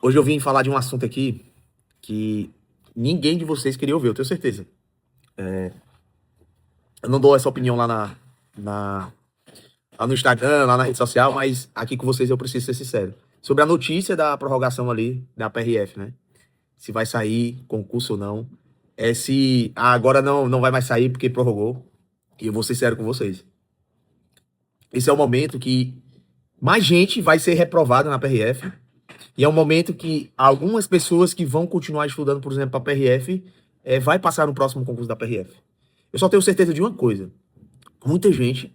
Hoje eu vim falar de um assunto aqui que ninguém de vocês queria ouvir, eu tenho certeza. Eu não dou essa opinião lá no Instagram, lá na rede social, mas aqui com vocês eu preciso ser sincero. Sobre a notícia da prorrogação ali da PRF, né? Se vai sair concurso ou não. Se agora não vai mais sair porque prorrogou. E eu vou ser sincero com vocês. Esse é o momento que mais gente vai ser reprovada na PRF. E é um momento que algumas pessoas que vão continuar estudando, por exemplo, para a PRF, vai passar no próximo concurso da PRF. Eu só tenho certeza de uma coisa. Muita gente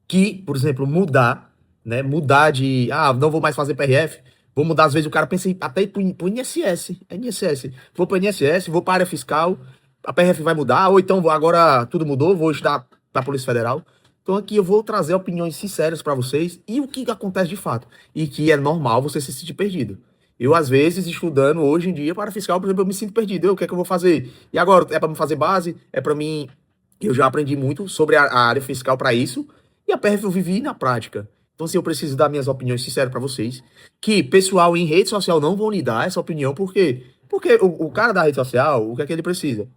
que, por exemplo, mudar, né? Mudar de, não vou mais fazer PRF, vou mudar, às vezes o cara pensa em até ir pro INSS. INSS. Vou pro INSS, vou para a área fiscal, a PRF vai mudar, ou então agora tudo mudou, vou estudar para a Polícia Federal. Então aqui eu vou trazer opiniões sinceras para vocês e o que acontece de fato. E que é normal você se sentir perdido. Eu, às vezes, estudando hoje em dia para fiscal, por exemplo, eu me sinto perdido. O que é que eu vou fazer? E agora, é para me fazer base? É para mim... Eu já aprendi muito sobre a área fiscal para isso. E a PRF eu vivi na prática. Então, assim, eu preciso dar minhas opiniões sinceras para vocês. Que pessoal em rede social não vão lhe dar essa opinião. Por quê? Porque o cara da rede social, o que ele precisa?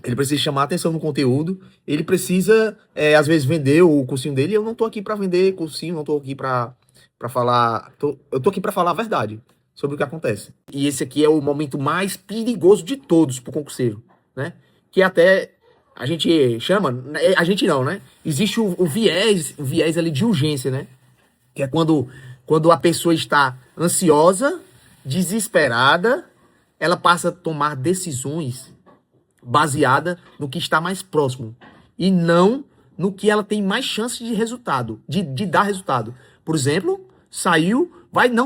Ele precisa chamar atenção no conteúdo, ele precisa, às vezes, vender o cursinho dele. Eu não tô aqui para vender cursinho, não tô aqui para falar... eu tô aqui para falar a verdade sobre o que acontece. E esse aqui é o momento mais perigoso de todos pro concurseiro, né? Que até a gente chama... A gente não, né? Existe o viés ali de urgência, né? Que é quando a pessoa está ansiosa, desesperada, ela passa a tomar decisões baseada no que está mais próximo e não no que ela tem mais chance de resultado, de dar resultado. Por exemplo,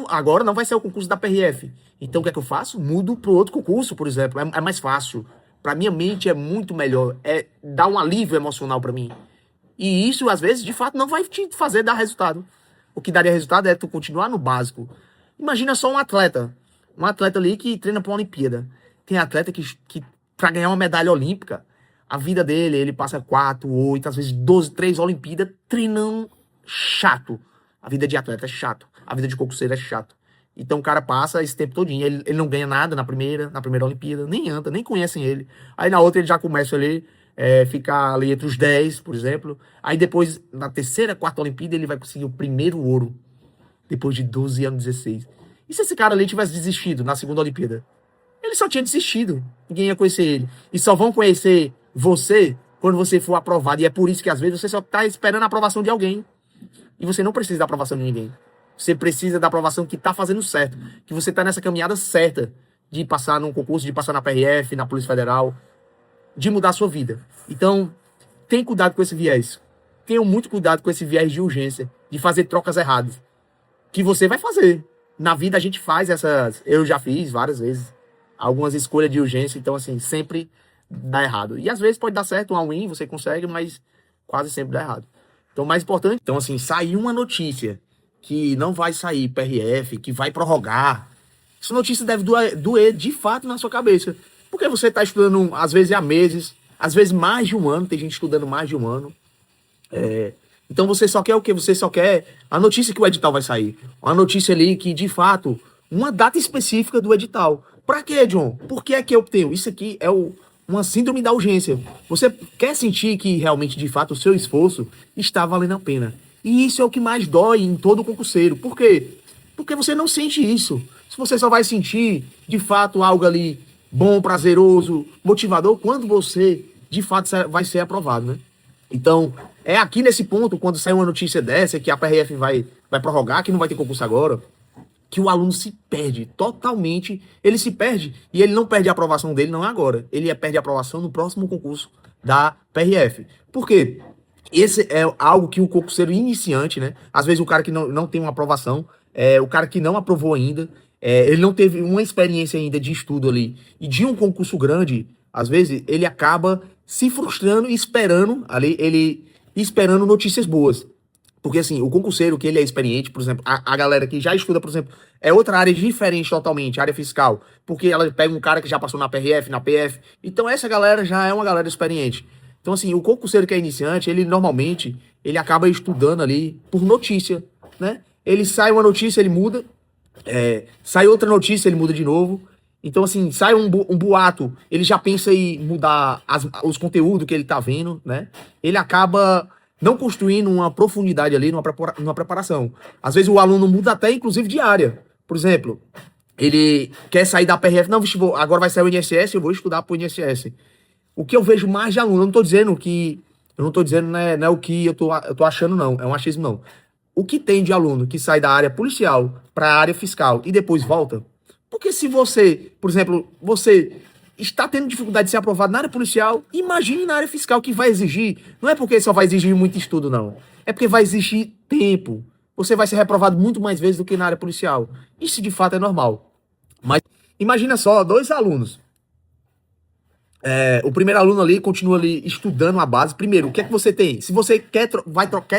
agora não vai ser o concurso da PRF. Então o que é que eu faço? Mudo para outro concurso, por exemplo. É mais fácil. Para minha mente é muito melhor. Dá um alívio emocional para mim. E isso, às vezes, de fato, não vai te fazer dar resultado. O que daria resultado é tu continuar no básico. Imagina só um atleta. Um atleta ali que treina para uma Olimpíada. Tem atleta que para ganhar uma medalha olímpica, a vida dele, ele passa 4, 8, às vezes 12, 3 Olimpíadas treinando chato. A vida de atleta é chato. A vida de concurseiro é chato. Então o cara passa esse tempo todinho. Ele não ganha nada na primeira Olimpíada, nem anda, nem conhecem ele. Aí na outra ele já começa ali, ficar ali entre os 10, por exemplo. Aí depois, na terceira, quarta Olimpíada, ele vai conseguir o primeiro ouro. Depois de 12 anos, 16. E se esse cara ali tivesse desistido na segunda Olimpíada? Ele só tinha desistido. Ninguém ia conhecer ele. E só vão conhecer você quando você for aprovado. E é por isso que às vezes você só está esperando a aprovação de alguém. E você não precisa da aprovação de ninguém. Você precisa da aprovação que está fazendo certo. Que você está nessa caminhada certa de passar num concurso, de passar na PRF, na Polícia Federal, de mudar a sua vida. Então, tenha cuidado com esse viés. Tenha muito cuidado com esse viés de urgência, de fazer trocas erradas. Que você vai fazer. Na vida a gente faz essas... Eu já fiz várias vezes. Algumas escolhas de urgência, então assim, sempre dá errado. E às vezes pode dar certo, um win, você consegue, mas quase sempre dá errado. Então o mais importante, então assim, saiu uma notícia que não vai sair PRF, que vai prorrogar. Essa notícia deve doer de fato na sua cabeça. Porque você está estudando, às vezes há meses, às vezes mais de um ano, tem gente estudando mais de um ano. Então você só quer o quê? Você só quer a notícia que o edital vai sair. Uma notícia ali que, de fato, uma data específica do edital. Pra quê, John? Por que é que eu tenho? Isso aqui é uma síndrome da urgência. Você quer sentir que realmente, de fato, o seu esforço está valendo a pena. E isso é o que mais dói em todo concurseiro. Por quê? Porque você não sente isso. Se você só vai sentir, de fato, algo ali bom, prazeroso, motivador, quando você, de fato, vai ser aprovado, né? Então, é aqui nesse ponto, quando sai uma notícia dessa, que a PRF vai prorrogar, que não vai ter concurso agora, que o aluno se perde totalmente. Ele se perde e ele não perde a aprovação dele, não é agora. Ele perde a aprovação no próximo concurso da PRF. Por quê? Esse é algo que o concurseiro iniciante, né? Às vezes o cara que não tem uma aprovação, o cara que não aprovou ainda, ele não teve uma experiência ainda de estudo ali e de um concurso grande, às vezes ele acaba se frustrando e esperando notícias boas. Porque, assim, o concurseiro que ele é experiente, por exemplo, a galera que já estuda, por exemplo, é outra área diferente totalmente, área fiscal. Porque ela pega um cara que já passou na PRF, na PF. Então, essa galera já é uma galera experiente. Então, assim, o concurseiro que é iniciante, ele normalmente, ele acaba estudando ali por notícia, né? Ele sai uma notícia, ele muda, Sai outra notícia, ele muda de novo. Então, assim, sai um boato, ele já pensa em mudar os conteúdos que ele tá vendo, né? Ele acaba não construindo uma profundidade ali numa preparação. Às vezes o aluno muda até, inclusive, de área. Por exemplo, ele quer sair da PRF, não, vixe, agora vai sair o INSS, eu vou estudar pro INSS. O que eu vejo mais de aluno, eu não tô dizendo que. Eu não tô dizendo, né, não é o que eu tô achando, não. É um achismo, não. O que tem de aluno que sai da área policial para a área fiscal e depois volta? Porque se você, por exemplo, você está tendo dificuldade de ser aprovado na área policial, imagine na área fiscal que vai exigir. Não é porque só vai exigir muito estudo, não. É porque vai exigir tempo. Você vai ser reprovado muito mais vezes do que na área policial. Isso de fato é normal. Mas imagina só, dois alunos. O primeiro aluno ali continua ali estudando a base. Primeiro, o que é que você tem? Se você quer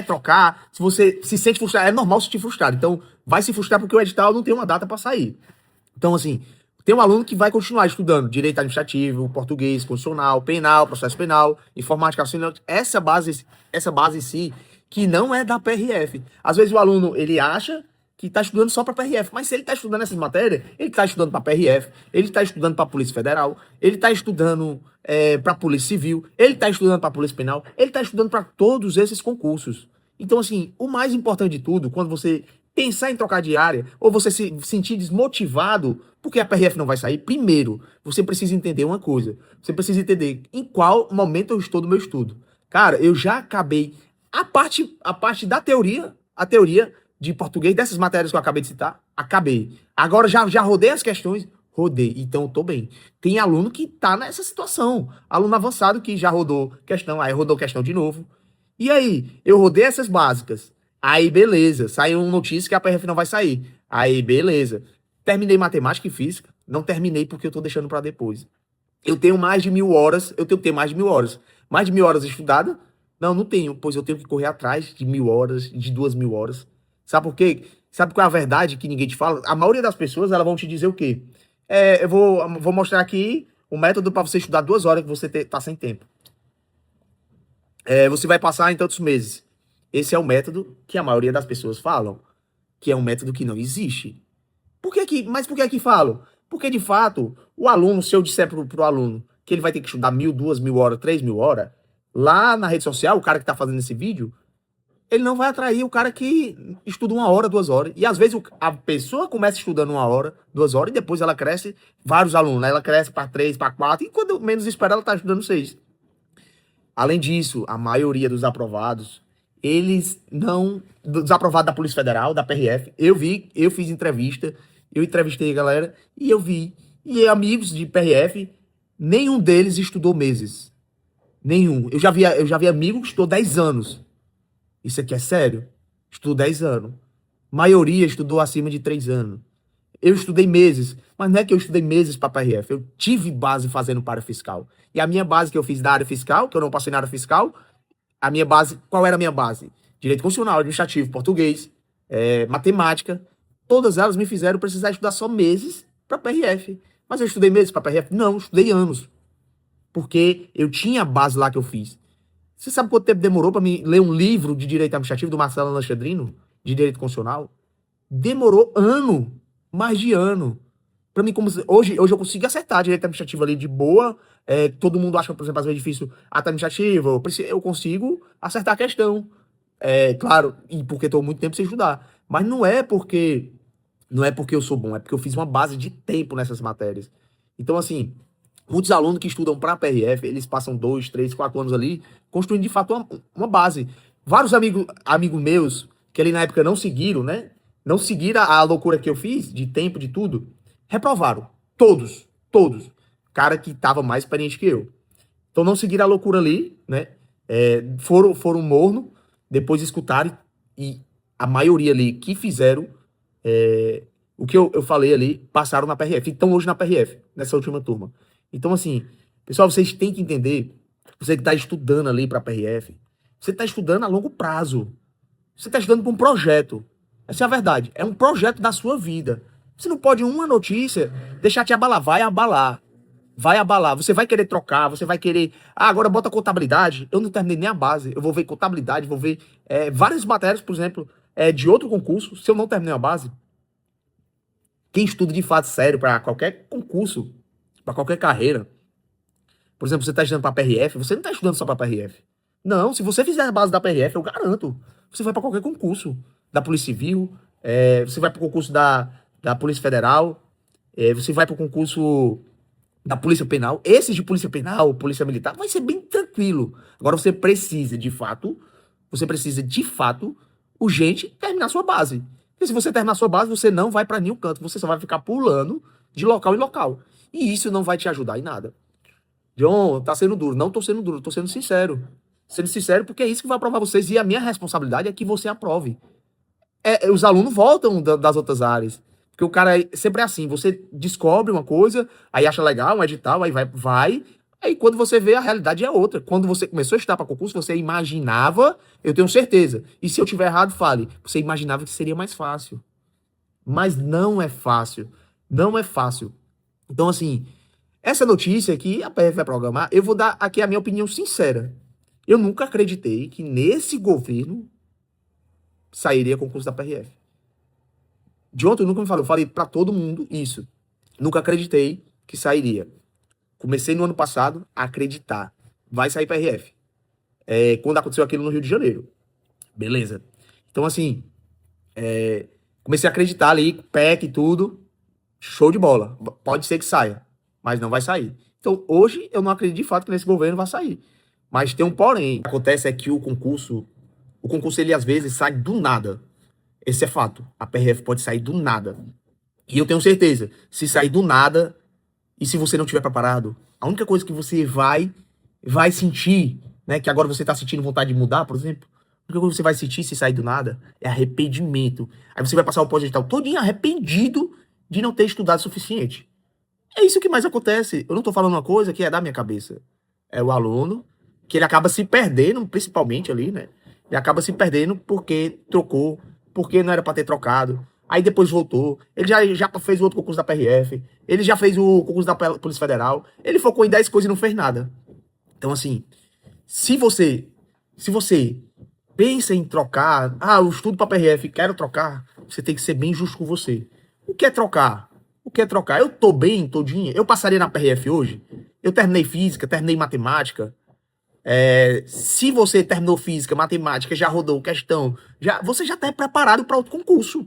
trocar, se você se sente frustrado, é normal se sentir frustrado. Então, vai se frustrar porque o edital não tem uma data para sair. Então, assim, tem um aluno que vai continuar estudando direito administrativo, português, constitucional, penal, processo penal, informática, essa base em si, que não é da PRF. Às vezes o aluno, ele acha que está estudando só para PRF, mas se ele está estudando essas matérias, ele está estudando para PRF, ele está estudando para Polícia Federal, ele está estudando para Polícia Civil, ele está estudando para Polícia Penal, ele está estudando para todos esses concursos. Então, assim, o mais importante de tudo, quando você pensar em trocar de área, ou você se sentir desmotivado porque a PRF não vai sair, primeiro, você precisa entender uma coisa. Você precisa entender em qual momento eu estou do meu estudo. Cara, eu já acabei a parte da teoria, a teoria de português, dessas matérias que eu acabei de citar, acabei. Agora já rodei as questões, rodei, então eu tô bem. Tem aluno que tá nessa situação, aluno avançado que já rodou questão, aí rodou questão de novo. E aí, eu rodei essas básicas, aí beleza, saiu uma notícia que a PRF não vai sair, aí beleza. Terminei matemática e física, não terminei porque eu tô deixando pra depois. Eu tenho mais de 1.000 horas, eu tenho que ter mais de 1.000 horas. Mais de 1.000 horas estudadas? Não tenho, pois eu tenho que correr atrás de 1.000 horas, de 2.000 horas. Sabe por quê? Sabe qual é a verdade que ninguém te fala? A maioria das pessoas, elas vão te dizer o quê? Eu vou mostrar aqui o método para você estudar 2 horas que você tá sem tempo. Você vai passar em tantos meses. Esse é o método que a maioria das pessoas falam, que é um método que não existe. Mas por que falam? Porque, de fato, o aluno, se eu disser pro aluno que ele vai ter que estudar 1.000, 2.000 horas, 3.000 horas, lá na rede social, o cara que tá fazendo esse vídeo, ele não vai atrair o cara que estuda 1 hora, 2 horas. E às vezes a pessoa começa estudando 1 hora, 2 horas, e depois ela cresce, vários alunos, né? Ela cresce para 3, para 4, e quando menos espera, ela tá estudando 6. Além disso, a maioria dos aprovados, eles não. Dos aprovados da Polícia Federal, da PRF, eu fiz entrevista, eu entrevistei a galera, e eu vi. E amigos de PRF, nenhum deles estudou meses. Nenhum. Eu já vi amigo que estudou 10 anos. Isso aqui é sério? Estudou 10 anos. Maioria estudou acima de 3 anos. Eu estudei meses, mas não é que eu estudei meses para a PRF. Eu tive base fazendo para fiscal. E a minha base que eu fiz da área fiscal, que eu não passei na área fiscal, a minha base, qual era a minha base? Direito constitucional, administrativo, português, matemática. Todas elas me fizeram precisar estudar só meses para a PRF. Mas eu estudei meses para a PRF? Não, eu estudei anos. Porque eu tinha a base lá que eu fiz. Você sabe quanto tempo demorou para mim ler um livro de direito administrativo do Marcelo Alexandrino, de direito constitucional? Demorou ano, mais de ano. Para mim, hoje eu consigo acertar direito administrativo ali de boa. Todo mundo acha, por exemplo, às vezes difícil ato administrativo. Eu consigo acertar a questão. Claro, e porque estou muito tempo sem estudar. Mas não é porque eu sou bom, é porque eu fiz uma base de tempo nessas matérias. Então, assim, muitos alunos que estudam para a PRF, eles passam 2, 3, 4 anos ali, construindo de fato uma base. Vários amigos meus, que ali na época não seguiram, né? Não seguiram a loucura que eu fiz, de tempo, de tudo, reprovaram. Todos, todos. Cara que tava mais experiente que eu. Então não seguiram a loucura ali, né? Foram morno, depois escutaram e a maioria ali que fizeram o que eu falei ali, passaram na PRF. Então hoje na PRF, nessa última turma. Então, assim, pessoal, vocês têm que entender, você que está estudando ali para a PRF, você está estudando a longo prazo. Você está estudando para um projeto. Essa é a verdade. É um projeto da sua vida. Você não pode, uma notícia, deixar te abalar. Vai abalar. Vai abalar. Você vai querer trocar, você vai querer... agora bota contabilidade. Eu não terminei nem a base. Eu vou ver contabilidade, vou ver várias matérias, por exemplo, de outro concurso. Se eu não terminei a base, quem estuda de fato sério para qualquer concurso, para qualquer carreira, por exemplo, você está estudando para PRF, você não está estudando só para PRF. Não, se você fizer a base da PRF, eu garanto, você vai para qualquer concurso da Polícia Civil, você vai para o concurso da Polícia Federal, você vai para o concurso da Polícia Penal. Esses de Polícia Penal, Polícia Militar, vai ser bem tranquilo. Agora você precisa, de fato, urgente, terminar sua base. Porque se você terminar sua base, você não vai para nenhum canto, você só vai ficar pulando de local em local. E isso não vai te ajudar em nada. John, tá sendo duro. Não tô sendo duro, tô sendo sincero. Sendo sincero porque é isso que vai aprovar vocês. E a minha responsabilidade é que você aprove. Os alunos voltam das outras áreas. Porque o cara sempre é assim, você descobre uma coisa, aí acha legal, um edital, aí vai. Aí quando você vê, a realidade é outra. Quando você começou a estudar para concurso, você imaginava, eu tenho certeza. E se eu tiver errado, fale. Você imaginava que seria mais fácil. Mas não é fácil. Não é fácil. Então, assim, essa notícia que a PF vai programar, eu vou dar aqui a minha opinião sincera. Eu nunca acreditei que nesse governo sairia concurso da PRF. De ontem nunca me falou, eu falei pra todo mundo isso. Nunca acreditei que sairia. Comecei no ano passado a acreditar. Vai sair PRF. Quando aconteceu aquilo no Rio de Janeiro. Beleza. Então, assim, comecei a acreditar ali, PEC e tudo. Show de bola. Pode ser que saia, mas não vai sair. Então, hoje, eu não acredito de fato que nesse governo vai sair. Mas tem um porém. O que acontece é que o concurso, ele às vezes sai do nada. Esse é fato. A PRF pode sair do nada. E eu tenho certeza, se sair do nada, e se você não estiver preparado, a única coisa que você vai sentir, né, que agora você está sentindo vontade de mudar, por exemplo, a única coisa que você vai sentir se sair do nada é arrependimento. Aí você vai passar o pós-edital todinho arrependido de não ter estudado o suficiente. É isso que mais acontece. Eu não tô falando uma coisa que é da minha cabeça. É o aluno que ele acaba se perdendo, principalmente ali, né? Ele acaba se perdendo porque trocou, porque não era pra ter trocado. Aí depois voltou. Ele já fez o outro concurso da PRF. Ele já fez o concurso da Polícia Federal. Ele focou em 10 coisas e não fez nada. Então, assim, se você pensa em trocar, eu estudo pra PRF, quero trocar, você tem que ser bem justo com você. O que é trocar? O que é trocar? Eu tô bem, todinha. Eu passaria na PRF hoje? Eu terminei física, terminei matemática. Se você terminou física, matemática, já rodou questão, você já tá preparado para outro concurso.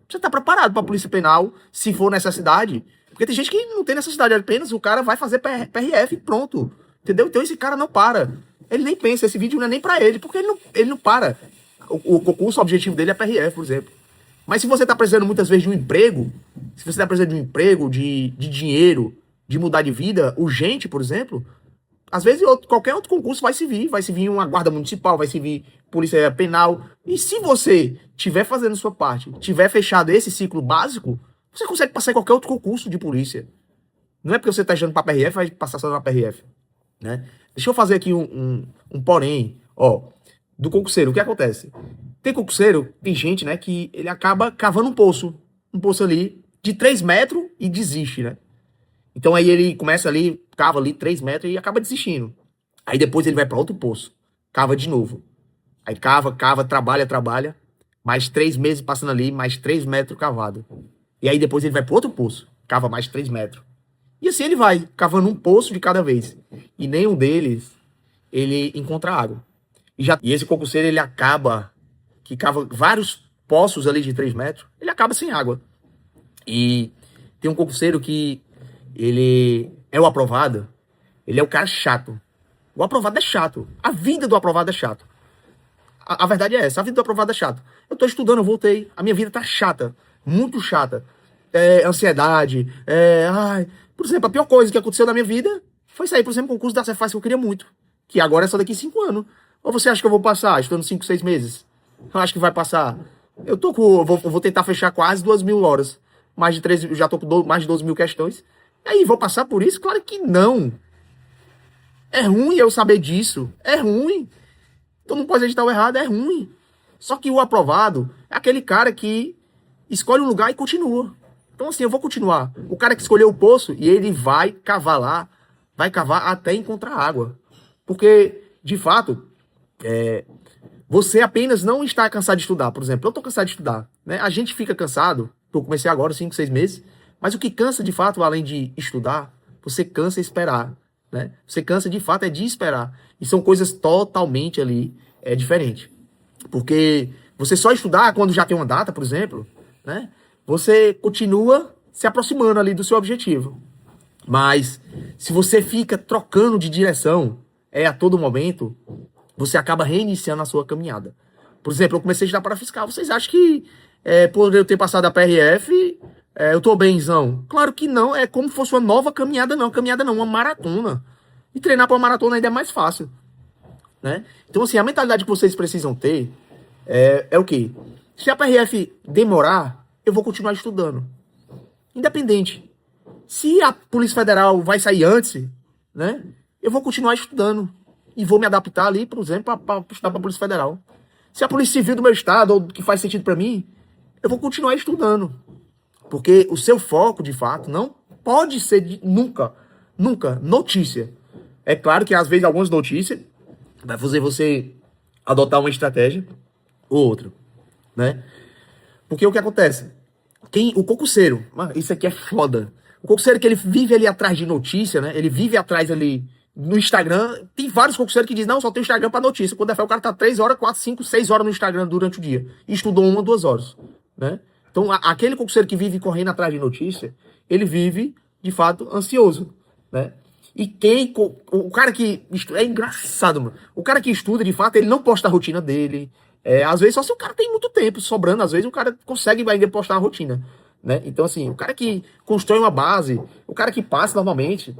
Você tá preparado para a Polícia Penal, se for necessidade. Porque tem gente que não tem necessidade, apenas o cara vai fazer PRF e pronto. Entendeu? Então esse cara não para. Ele nem pensa, esse vídeo não é nem para ele, porque ele não para. O concurso, o objetivo dele é PRF, por exemplo. Mas se você está precisando muitas vezes de um emprego, se você está precisando de um emprego, de dinheiro, de mudar de vida, urgente, por exemplo, às vezes qualquer outro concurso vai se vir uma guarda municipal, vai se vir polícia penal. E se você estiver fazendo sua parte, tiver fechado esse ciclo básico, você consegue passar em qualquer outro concurso de polícia. Não é porque você está estudando para PRF, vai passar só na PRF, né? Deixa eu fazer aqui um porém, do concurseiro. O que acontece? Tem concurseiro, tem gente, né, que ele acaba cavando um poço ali de 3 metros e desiste, né? Então aí ele começa ali, cava ali 3 metros e acaba desistindo. Aí depois ele vai para outro poço, cava de novo. Aí cava, trabalha, mais 3 meses passando ali, mais 3 metros cavado. E aí depois ele vai para outro poço, cava mais 3 metros. E assim ele vai, cavando um poço de cada vez. E nenhum deles, ele encontra água. E esse concurseiro, ele acaba, que cava vários poços ali de 3 metros, ele acaba sem água. E tem um concurseiro que ele é o aprovado, ele é o cara chato. O aprovado é chato. A vida do aprovado é chato. A verdade é essa, a vida do aprovado é chato. Eu tô estudando, eu voltei, a minha vida tá chata, muito chata. Ansiedade, por exemplo, a pior coisa que aconteceu na minha vida foi sair, por exemplo, um concurso da Cefaz que eu queria muito, que agora é só daqui 5 anos. Ou você acha que eu vou passar, estudando 5, 6 meses? Eu acho que vai passar. Eu vou tentar fechar quase 2.000 horas. Já tô com mais de 12 mil questões. E aí, vou passar por isso? Claro que não. É ruim eu saber disso. É ruim. Então não pode editar o errado, é ruim. Só que o aprovado é aquele cara que escolhe um lugar e continua. Então assim, eu vou continuar. O cara que escolheu o poço e ele vai cavar lá, vai cavar até encontrar água. Porque, de fato, você apenas não está cansado de estudar. Por exemplo, eu estou cansado de estudar, né? A gente fica cansado, Eu comecei agora, 5, 6 meses. Mas o que cansa, de fato, além de estudar, você cansa esperar, né? Você cansa, de fato, é de esperar. E são coisas totalmente ali diferentes. Porque você só estudar quando já tem uma data, por exemplo, né? Você continua se aproximando ali do seu objetivo. Mas se você fica trocando de direção a todo momento, você acaba reiniciando a sua caminhada. Por exemplo, eu comecei a estudar para fiscal. Vocês acham que por eu ter passado a PRF, eu tô benzão? Claro que não. É como se fosse uma nova caminhada, não. Caminhada não, uma maratona. E treinar para uma maratona ainda é mais fácil, né? Então, assim, a mentalidade que vocês precisam ter é o quê? Se a PRF demorar, eu vou continuar estudando. Independente. Se a Polícia Federal vai sair antes, né? Eu vou continuar estudando. E vou me adaptar ali, por exemplo, para estudar para a Polícia Federal. Se a Polícia Civil do meu estado, ou que faz sentido para mim, eu vou continuar estudando. Porque o seu foco, de fato, não pode ser nunca notícia. É claro que às vezes algumas notícias vai fazer você adotar uma estratégia ou outra, né? Porque o que acontece? O concurseiro, mano, isso aqui é foda. O concurseiro que ele vive ali atrás de notícia, né? Ele vive atrás ali no Instagram. Tem vários concurseiros que dizem, não, só tem o Instagram pra notícia. Quando é fé, o cara tá 3 horas, 4, 5, 6 horas no Instagram durante o dia. E estudou 1, 2 horas, né? Então, aquele concurseiro que vive correndo atrás de notícia, ele vive, de fato, ansioso, né? E o cara que estuda, é engraçado, mano. O cara que estuda, de fato, ele não posta a rotina dele. Às vezes, só se o cara tem muito tempo sobrando, às vezes o cara consegue ainda postar a rotina, né? Então, assim, o cara que constrói uma base, o cara que passa normalmente,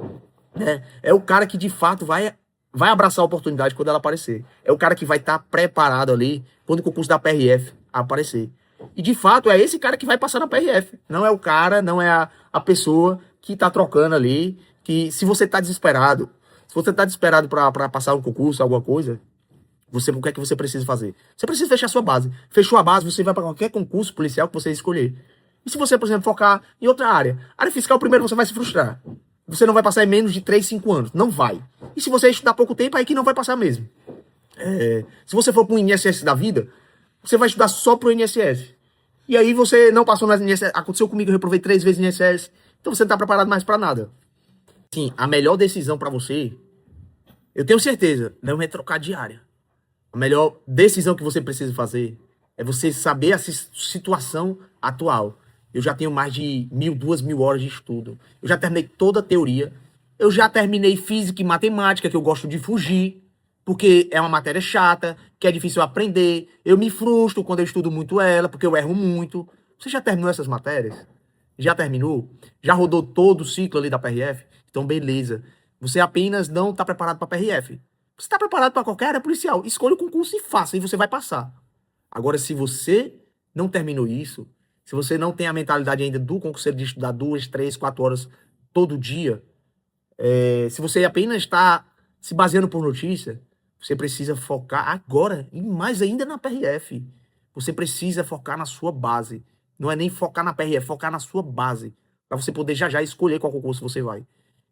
né? É o cara que, de fato, vai abraçar a oportunidade quando ela aparecer. É o cara que vai estar preparado ali quando o concurso da PRF aparecer. E, de fato, é esse cara que vai passar na PRF. Não é o cara, não é a pessoa que tá trocando ali, que se você tá desesperado, para passar um concurso, alguma coisa, o que é que você precisa fazer? Você precisa fechar sua base. Fechou a base, você vai para qualquer concurso policial que você escolher. E se você, por exemplo, focar em outra área fiscal, primeiro você vai se frustrar. Você não vai passar em menos de 3, 5 anos. Não vai. E se você estudar pouco tempo, aí que não vai passar mesmo. Se você for para um INSS da vida, você vai estudar só pro INSS. E aí você não passou no INSS. Aconteceu comigo, eu reprovei 3 vezes no INSS. Então você não tá preparado mais para nada. Sim, a melhor decisão para você, eu tenho certeza, não é trocar de área. A melhor decisão que você precisa fazer é você saber a situação atual. Eu já tenho mais de 1.000, 2.000 horas de estudo. Eu já terminei toda a teoria. Eu já terminei física e matemática, que eu gosto de fugir, porque é uma matéria chata, que é difícil aprender. Eu me frustro quando eu estudo muito ela, porque eu erro muito. Você já terminou essas matérias? Já terminou? Já rodou todo o ciclo ali da PRF? Então, beleza. Você apenas não está preparado para a PRF. Você está preparado para qualquer área policial. Escolha o concurso e faça, e você vai passar. Agora, se você não terminou isso, se você não tem a mentalidade ainda do concurseiro de estudar 2, 3, 4 horas todo dia, se você apenas está se baseando por notícia, você precisa focar agora, e mais ainda na PRF. Você precisa focar na sua base. Não é nem focar na PRF, focar na sua base. Para você poder já escolher qual concurso você vai.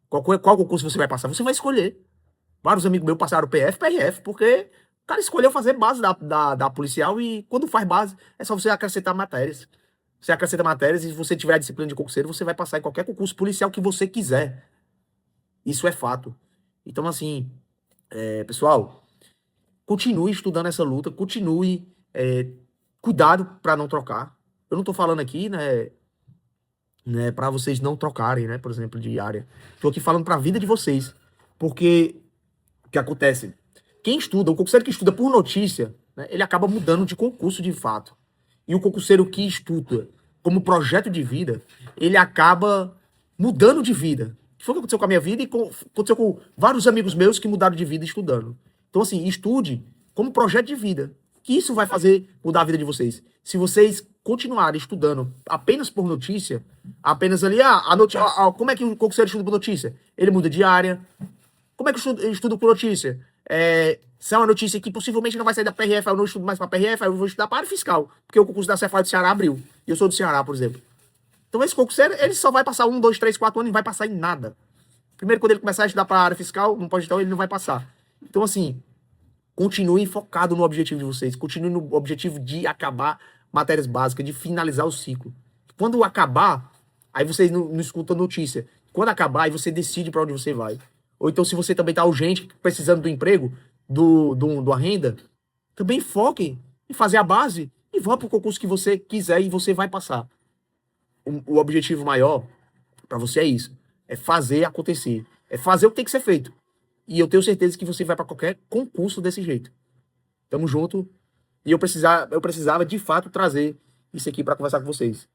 Qual concurso você vai passar? Você vai escolher. Vários amigos meus passaram PF, PRF, porque o cara escolheu fazer base da policial e quando faz base, é só você acrescentar matérias. Você acrescenta matérias e se você tiver a disciplina de concurseiro, você vai passar em qualquer concurso policial que você quiser. Isso é fato. Então, assim, pessoal, continue estudando essa luta, continue, cuidado para não trocar. Eu não tô falando aqui, né, para vocês não trocarem, né, por exemplo, de área. Tô aqui falando para a vida de vocês. Porque o que acontece? Quem estuda, o concurseiro que estuda por notícia, né, ele acaba mudando de concurso de fato. E o concurseiro que estuda como projeto de vida, ele acaba mudando de vida. Foi o que aconteceu com a minha vida e aconteceu com vários amigos meus que mudaram de vida estudando. Então, assim, estude como projeto de vida. Que isso vai fazer mudar a vida de vocês. Se vocês continuarem estudando apenas por notícia, apenas ali, como é que o concurseiro estuda por notícia? Ele muda de área. Como é que eu estudo por notícia? Se é uma notícia que possivelmente não vai sair da PRF, eu não estudo mais para a PRF, eu vou estudar para a área fiscal, porque o concurso da Cefaz do Ceará abriu. E eu sou do Ceará, por exemplo. Então esse concurseiro, ele só vai passar 1, 2, 3, 4 anos e não vai passar em nada. Primeiro, quando ele começar a estudar para a área fiscal, não pode então, ele não vai passar. Então, assim, continuem focado no objetivo de vocês, continuem no objetivo de acabar matérias básicas, de finalizar o ciclo. Quando acabar, aí você não escuta notícia. Quando acabar, aí você decide para onde você vai. Ou então, se você também tá urgente, precisando do emprego, da renda, também foque em fazer a base e vá para o concurso que você quiser e você vai passar. O objetivo maior para você é isso. É fazer acontecer. É fazer o que tem que ser feito. E eu tenho certeza que você vai para qualquer concurso desse jeito. Tamo junto. E eu precisava de fato trazer isso aqui para conversar com vocês.